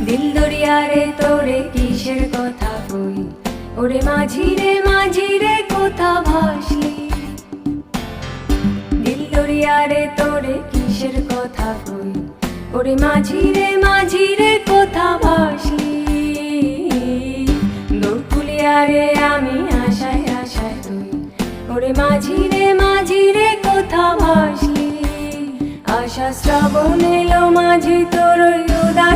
দিল দরিয়া রে তোরে কিসের কথা কই, ওরে মাঝি রে কোথা ভাসলি। দিল দরিয়া রে তোরে কিসের কথা কই, ওরে মাঝি রে কোথা ভাসলি। দৌড় কুলিয়া রে আমি আশায় আশায় তুই, ওরে মাঝি রে কোথা ভাসলি। আশা শ্রাবণ এলো মাঝি তোর উদাস